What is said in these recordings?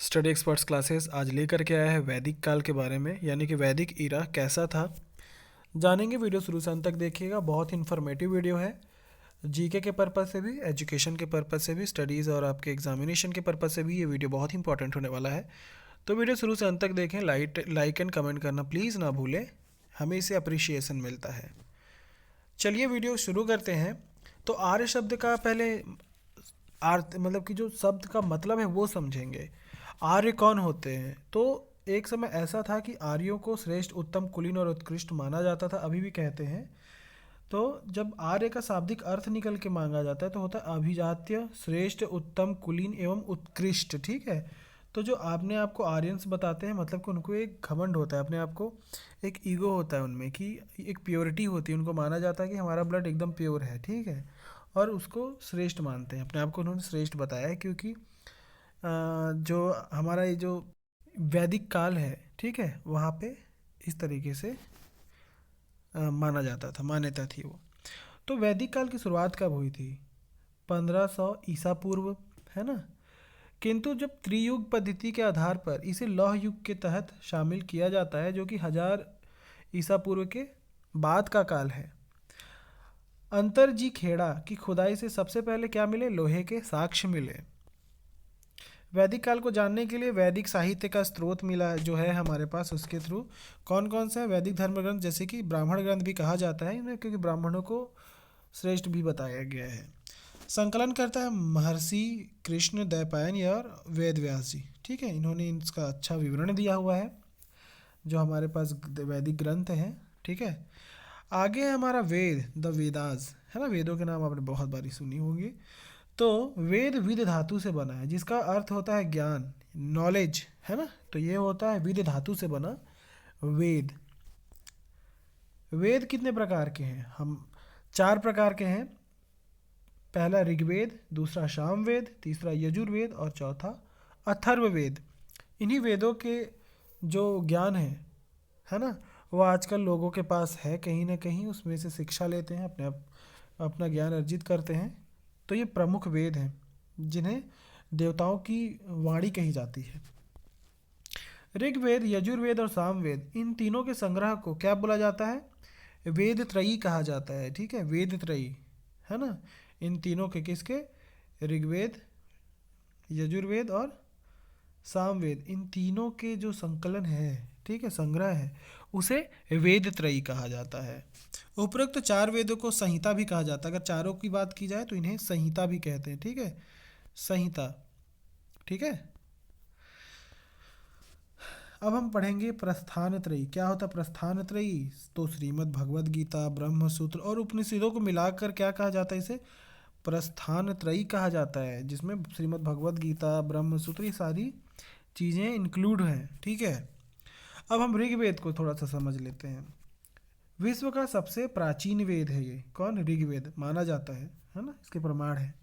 Study experts classes आज लेकर के आया है वैदिक काल के बारे में, यानी कि वैदिक ईरा कैसा था। जानेंगे, वीडियो शुरू से अंत तक देखिएगा। बहुत इन्फॉर्मेटिव वीडियो है। जीके के पर्पज़ से भी, एजुकेशन के पर्पज़ से भी, स्टडीज़ और आपके एग्जामिनेशन के पर्पज़ से भी ये वीडियो बहुत इंपॉर्टेंट होने वाला है। तो वीडियो शुरू से अंत तक देखें। लाइक एंड कमेंट करना प्लीज़ ना भूलें, हमें इससे अप्रिशिएशन मिलता है। चलिए वीडियो शुरू करते हैं। तो आर्य शब्द का पहले अर्थ, मतलब कि जो शब्द का मतलब है वो समझेंगे। आर्य कौन होते हैं? तो एक समय ऐसा था कि आर्यों को श्रेष्ठ, उत्तम, कुलीन और उत्कृष्ट माना जाता था, अभी भी कहते हैं। तो जब आर्य का शाब्दिक अर्थ निकल के मांगा जाता है तो होता है अभिजात्य, श्रेष्ठ, उत्तम, कुलीन एवं उत्कृष्ट। ठीक है। तो जो आपने आपको आर्यंस बताते हैं, मतलब कि उनको एक घमंड होता है अपने आप को, एक ईगो होता है उनमें कि एक प्योरिटी होती है। उनको माना जाता है कि हमारा ब्लड एकदम प्योर है। ठीक है। और उसको श्रेष्ठ मानते हैं, अपने आप को उन्होंने श्रेष्ठ बताया है, क्योंकि जो हमारा ये जो वैदिक काल है, ठीक है, वहाँ पे इस तरीके से माना जाता था, मान्यता थी वो। तो वैदिक काल की शुरुआत कब हुई थी? 1500 ईसा पूर्व, है ना। किंतु जब त्रियुग पद्धति के आधार पर इसे लौह युग के तहत शामिल किया जाता है, जो कि 1000 ईसा पूर्व के बाद का काल है। अंतरजी खेड़ा की खुदाई से सबसे पहले क्या मिले? लोहे के साक्ष्य मिले। वैदिक काल को जानने के लिए वैदिक साहित्य का स्रोत मिला जो है हमारे पास, उसके थ्रू कौन कौन सा है? वैदिक धर्म ग्रंथ, जैसे कि ब्राह्मण ग्रंथ भी कहा जाता है इन्हें, क्योंकि ब्राह्मणों को श्रेष्ठ भी बताया गया है। संकलन करता है महर्षि कृष्ण द्वैपायन और वेद व्यास जी। ठीक है, इन्होंने इसका अच्छा विवरण दिया हुआ है जो हमारे पास वैदिक ग्रंथ हैं। ठीक है। आगे है हमारा वेद, द वेदास, है ना। वेदों के नाम आपने बहुत बारी सुनी होंगी। तो वेद विद धातु से बना है, जिसका अर्थ होता है ज्ञान, नॉलेज, है ना। तो ये होता है विद धातु से बना वेद। वेद कितने प्रकार के हैं? हम 4 प्रकार के हैं। पहला ऋग्वेद, दूसरा सामवेद, तीसरा यजुर्वेद और चौथा अथर्ववेद। इन्हीं वेदों के जो ज्ञान है ना, वो आजकल लोगों के पास है कहीं ना कहीं, उसमें से शिक्षा लेते हैं, अपना ज्ञान अर्जित करते हैं। तो ये प्रमुख वेद हैं जिन्हें देवताओं की वाणी कही जाती है। ऋग्वेद, यजुर्वेद और सामवेद, इन तीनों के संग्रह को क्या बोला जाता है? वेद त्रयी कहा जाता है। ठीक है, वेद त्रयी, है ना। इन तीनों के, किसके? ऋग्वेद, यजुर्वेद और सामवेद, इन तीनों के जो संकलन है, ठीक है, संग्रह है, उसे वेद त्रयी कहा जाता है। उपरोक्त 4 वेदों को संहिता भी कहा जाता है। अगर चारों की बात की जाए तो इन्हें संहिता भी कहते हैं। ठीक है, संहिता। ठीक है। अब हम पढ़ेंगे प्रस्थान त्रयी। क्या होता है प्रस्थान त्रयी? तो श्रीमद् भगवद गीता, ब्रह्म सूत्र और उपनिषदों को मिलाकर क्या कहा जाता है? इसे प्रस्थान त्रयी कहा जाता है, जिसमें श्रीमद् भगवद गीता, ब्रह्म सूत्र, ये सारी चीज़ें इंक्लूड हैं। ठीक है। अब हम ऋग्वेद को थोड़ा सा समझ लेते हैं। विश्व का सबसे प्राचीन वेद है ये। कौन? ऋग्वेद माना जाता है ना। इसके प्रमाण है।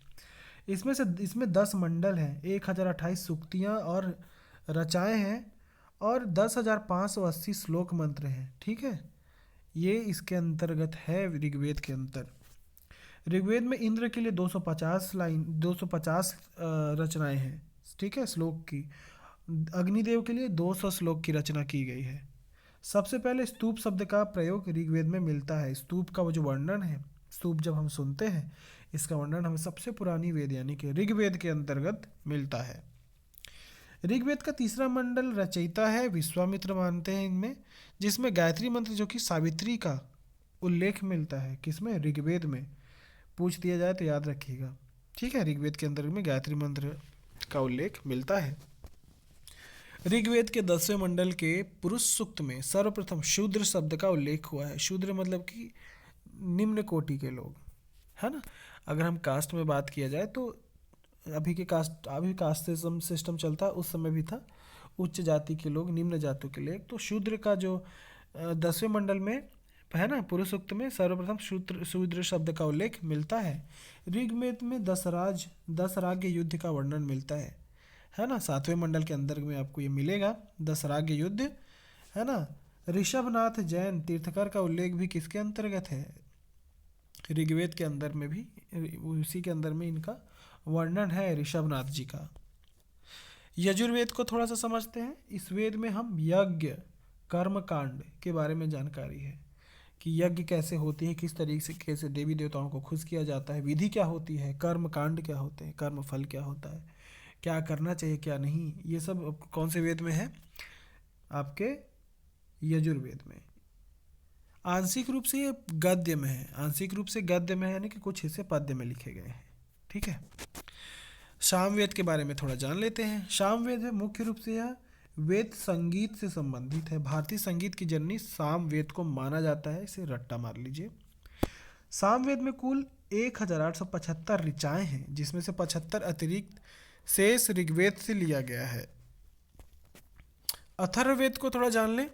इसमें 10 मंडल हैं, 1028 सूक्तियाँ और रचाएँ हैं, और 10,580 श्लोक मंत्र हैं। ठीक है, ये इसके अंतर्गत है ऋग्वेद के अंतर। ऋग्वेद में इंद्र के लिए 250 रचनाएं हैं, ठीक है, श्लोक की। अग्निदेव के लिए 200 श्लोक की रचना की गई है। सबसे पहले स्तूप शब्द का प्रयोग ऋग्वेद में मिलता है। स्तूप का वो जो वर्णन है, स्तूप जब हम सुनते हैं, इसका वर्णन हमें सबसे पुरानी वेद यानी कि ऋग्वेद के अंतर्गत मिलता है। ऋग्वेद का तीसरा मंडल रचयिता है विश्वामित्र मानते हैं इनमें, जिसमें गायत्री मंत्र जो कि सावित्री का उल्लेख मिलता है। किसमें? ऋग्वेद में। पूछ दिया जाए तो याद रखिएगा। ठीक है, ऋग्वेद के अंदर में गायत्री मंत्र का उल्लेख मिलता है। ऋग्वेद के 10वें मंडल के पुरुष सूक्त में सर्वप्रथम शूद्र शब्द का उल्लेख हुआ है। शूद्र मतलब कि निम्न कोटि के लोग, है ना। अगर हम कास्ट में बात किया जाए तो अभी कास्ट सिस्टम चलता, उस समय भी था। उच्च जाति के लोग, निम्न जातियों के लिए। तो शूद्र का जो 10वें मंडल में है ना, पुरुष सूक्त में सर्वप्रथम शूद्र शब्द का उल्लेख मिलता है। ऋग्वेद में 10 राज्य युद्ध का वर्णन मिलता है ना। 7वें मंडल के अंदर में आपको ये मिलेगा 10 राज्य युद्ध, है ना। ऋषभनाथ जैन तीर्थकर का उल्लेख भी किसके अंतर्गत है? ऋग्वेद के अंदर में भी, उसी के अंदर में इनका वर्णन है ऋषभनाथ जी का। यजुर्वेद को थोड़ा सा समझते हैं। इस वेद में हम यज्ञ कर्म कांड के बारे में जानकारी है कि यज्ञ कैसे होती है, किस तरीके से कैसे देवी देवताओं को खुश किया जाता है, विधि क्या होती है, कर्म कांड क्या होते हैं, कर्म फल क्या होता है, क्या करना चाहिए क्या नहीं, ये सब कौन से वेद में है? आपके यजुर्वेद में। आंशिक रूप से ये गद्य में है, आंशिक रूप से गद्य में है, यानी कि कुछ हिस्से पद्य में लिखे गए हैं। ठीक है। सामवेद के बारे में थोड़ा जान लेते हैं। सामवेद है मुख्य रूप से यह वेद संगीत से संबंधित है। भारतीय संगीत की जननी सामवेद को माना जाता है, इसे रट्टा मार लीजिए। सामवेद में कुल 1875 ऋचाएं हैं, जिसमें से 75 अतिरिक्त शेष ऋग्वेद से लिया गया है। अथर्ववेद को थोड़ा जान लें।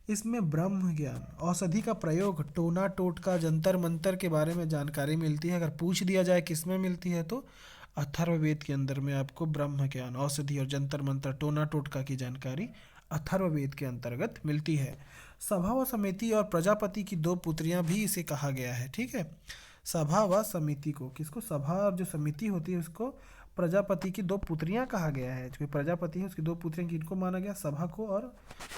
इसमें ब्रह्म ज्ञान, औषधि का प्रयोग, टोना टोटका, जंतर मंतर के बारे में जानकारी मिलती है। अगर पूछ दिया जाए किस में मिलती है तो अथर्ववेद के अंदर में आपको ब्रह्म ज्ञान, औषधि और जंतर मंतर, टोना टोटका की जानकारी अथर्ववेद के अंतर्गत मिलती है। सभा व समिति और प्रजापति की दो पुत्रियां भी इसे कहा गया है। ठीक है। सभा व समिति को, किसको? सभा और जो समिति होती है उसको प्रजापति की दो पुत्रियां कहा गया है। जो प्रजापति है उसकी दो पुत्रियां किनको माना गया? सभा को और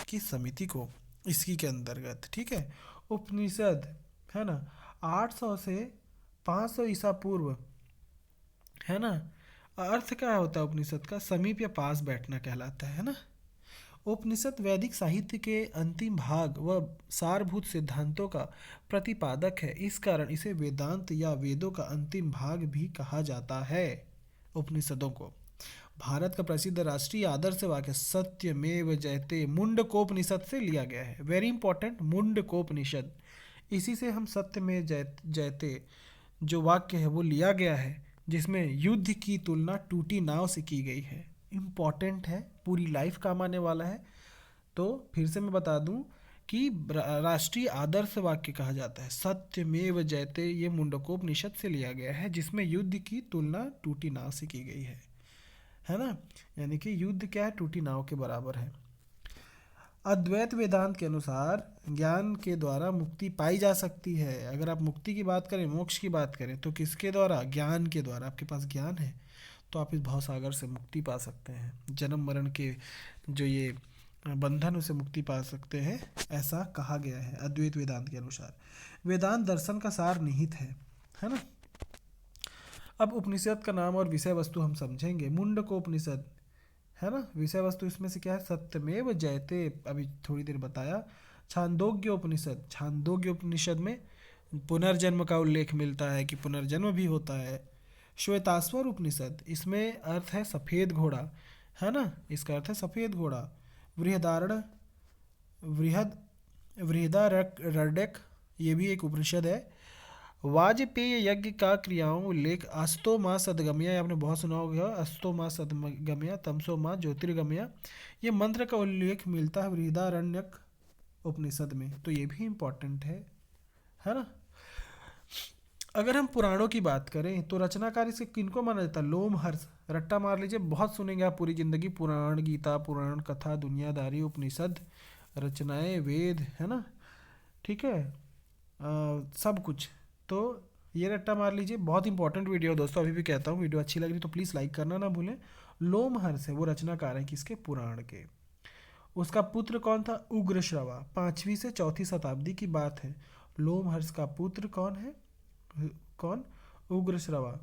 किस समिति को, इसकी के अंतर्गत। ठीक है। उपनिषद है ना, 800 से 500 ईसा पूर्व, है ना। अर्थ क्या होता है उपनिषद का? समीप या पास बैठना कहलाता है ना। उपनिषद वैदिक साहित्य के अंतिम भाग व सारभूत सिद्धांतों का प्रतिपादक है। इस कारण इसे वेदांत या वेदों का अंतिम भाग भी कहा जाता है। उपनिषदों को भारत का प्रसिद्ध राष्ट्रीय आदर्श वाक्य सत्यमेव जयते मुंडकोपनिषद से लिया गया है। वेरी इंपॉर्टेंट, मुंडकोपनिषद, इसी से हम सत्यमेव जयते जो वाक्य है वो लिया गया है, जिसमें युद्ध की तुलना टूटी नाव से की गई है। इम्पॉर्टेंट है, पूरी लाइफ काम आने वाला है। तो फिर से मैं बता दूं कि राष्ट्रीय आदर्श वाक्य कहा जाता है सत्यमेव जयते, ये मुंडकोपनिषद से लिया गया है, जिसमें युद्ध की तुलना टूटी नाव से की गई है ना। यानी कि युद्ध क्या है? टूटी नाव के बराबर है। अद्वैत वेदांत के अनुसार ज्ञान के द्वारा मुक्ति पाई जा सकती है। अगर आप मुक्ति की बात करें, मोक्ष की बात करें, तो किसके द्वारा? ज्ञान के द्वारा। आपके पास ज्ञान है तो आप इस भवसागर से मुक्ति पा सकते हैं, जन्म मरण के जो ये बंधन, उसे मुक्ति पा सकते हैं, ऐसा कहा गया है अद्वैत वेदांत के अनुसार। वेदांत दर्शन का सार निहित है ना। अब उपनिषद का नाम और विषय वस्तु हम समझेंगे। मुंडकोपनिषद है ना, विषय वस्तु इसमें से क्या है? सत्यमेव जयते, अभी थोड़ी देर बताया। छांदोग्य उपनिषद, छांदोग्य उपनिषद में पुनर्जन्म का उल्लेख मिलता है कि पुनर्जन्म भी होता है। श्वेताश्वर उपनिषद, इसमें अर्थ है सफ़ेद घोड़ा, है ना, इसका अर्थ है सफ़ेद घोड़ा। बृहदारण्य, बृहद बृहदारण्यक, ये भी एक उपनिषद है। वाजपेय यज्ञ का क्रियाओं उल्लेख अस्तो माँ सदगमया, आपने बहुत सुना होगा, अस्तो माँ सदगमया तमसो माँ ज्योतिर्गमया, ये मंत्र का उल्लेख मिलता है बृहदारण्यक उपनिषद में। तो ये भी इम्पोर्टेंट है ना। अगर हम पुराणों की बात करें तो रचनाकार इसे किनको माना जाता है? लोमहर्ष, रट्टा मार लीजिए, बहुत सुनेंगे आप पूरी जिंदगी। पुराण, गीता, पुराण, कथा, दुनियादारी, उपनिषद, रचनाएं, वेद, है ना। ठीक है। सब कुछ, तो ये रट्टा मार लीजिए। बहुत इंपॉर्टेंट वीडियो दोस्तों, अभी भी कहता हूँ, वीडियो अच्छी लग रही तो प्लीज़ लाइक करना ना भूलें। लोमहर्ष है वो रचनाकार है किसके? पुराण के। उसका पुत्र कौन था? उग्रश्रवा, 5वीं से 4वीं शताब्दी की बात है। लोमहर्ष का पुत्र कौन है? कौन? उग्रश्रवा।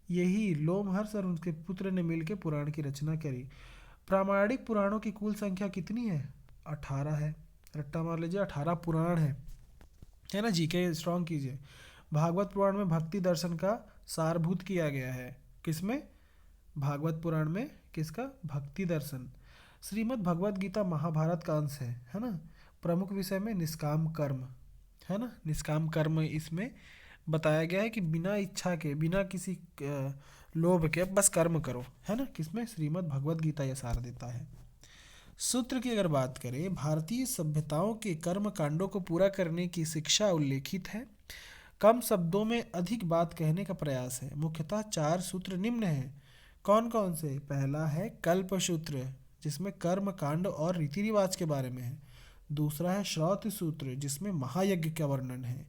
यही लोमहर्ष और उनके पुत्र ने मिलकर पुराण की रचना करी। प्रामाणिक पुराणों की कुल संख्या कितनी है? 18 है। रट्टा मार लीजिए, 18 पुराण है ना। जीके स्ट्रॉन्ग कीजिए। भागवत पुराण में भक्ति दर्शन का सारभूत किया गया है। किसमें? भागवत पुराण में किसका? भक्ति दर्शन। श्रीमद् भगवत गीता महाभारत का अंश है ना। प्रमुख विषय में निष्काम कर्म, है ना। निष्काम कर्म इसमें बताया गया है कि बिना इच्छा के, बिना किसी लोभ के बस कर्म करो, है ना। किसमें? श्रीमद् भगवत गीता यह सार देता है। सूत्र की अगर बात करें, भारतीय सभ्यताओं के कर्म कांडों को पूरा करने की शिक्षा उल्लेखित है। कम शब्दों में अधिक बात कहने का प्रयास है। मुख्यतः 4 सूत्र निम्न हैं। कौन कौन से? पहला है कल्प सूत्र, जिसमें कर्म कांड और रीति रिवाज के बारे में है। दूसरा है श्रौत सूत्र, जिसमें महायज्ञ का वर्णन है।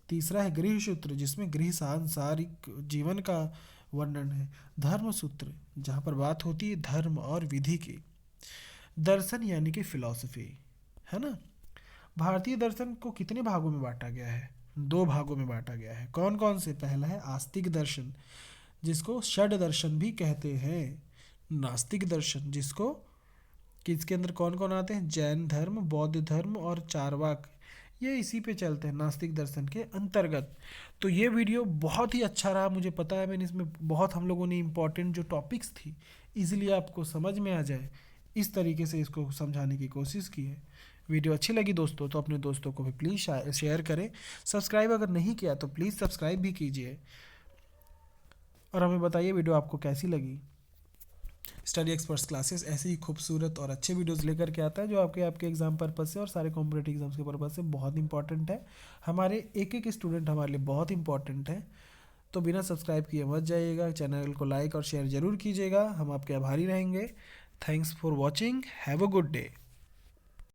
तीसरा है गृह सूत्र, जिसमें गृह सांसारिक जीवन का वर्णन है। धर्म सूत्र, जहाँ पर बात होती है धर्म और विधि की। दर्शन यानी कि फिलॉसफी, है ना। भारतीय दर्शन को कितने भागों में बांटा गया है? 2 भागों में बांटा गया है। कौन कौन से? पहला है आस्तिक दर्शन, जिसको षड दर्शन भी कहते हैं। नास्तिक दर्शन, जिसको किसके अंदर कौन कौन आते हैं? जैन धर्म, बौद्ध धर्म और चारवाक, ये इसी पे चलते हैं, नास्तिक दर्शन के अंतर्गत। तो ये वीडियो बहुत ही अच्छा रहा, मुझे पता है। मैंने इसमें बहुत, हम लोगों ने इंपॉर्टेंट जो टॉपिक्स थी इजीली आपको समझ में आ जाए इस तरीके से इसको समझाने की कोशिश की है। वीडियो अच्छी लगी दोस्तों तो अपने दोस्तों को भी प्लीज़ शेयर करें। सब्सक्राइब अगर नहीं किया तो प्लीज़ सब्सक्राइब भी कीजिए, और हमें बताइए वीडियो आपको कैसी लगी। स्टडी एक्सपर्ट्स क्लासेस ऐसे ही खूबसूरत और अच्छे वीडियोस लेकर के आता है जो आपके आपके एग्जाम पर्पस से और सारे कॉम्पिटेटिव एग्जाम्स के पर्पस से बहुत इंपॉर्टेंट है। हमारे एक एक स्टूडेंट हमारे लिए बहुत इंपॉर्टेंट है। तो बिना सब्सक्राइब किए मत जाइएगा, चैनल को लाइक और शेयर ज़रूर कीजिएगा, हम आपके आभारी रहेंगे। Thanks for watching, have a good day.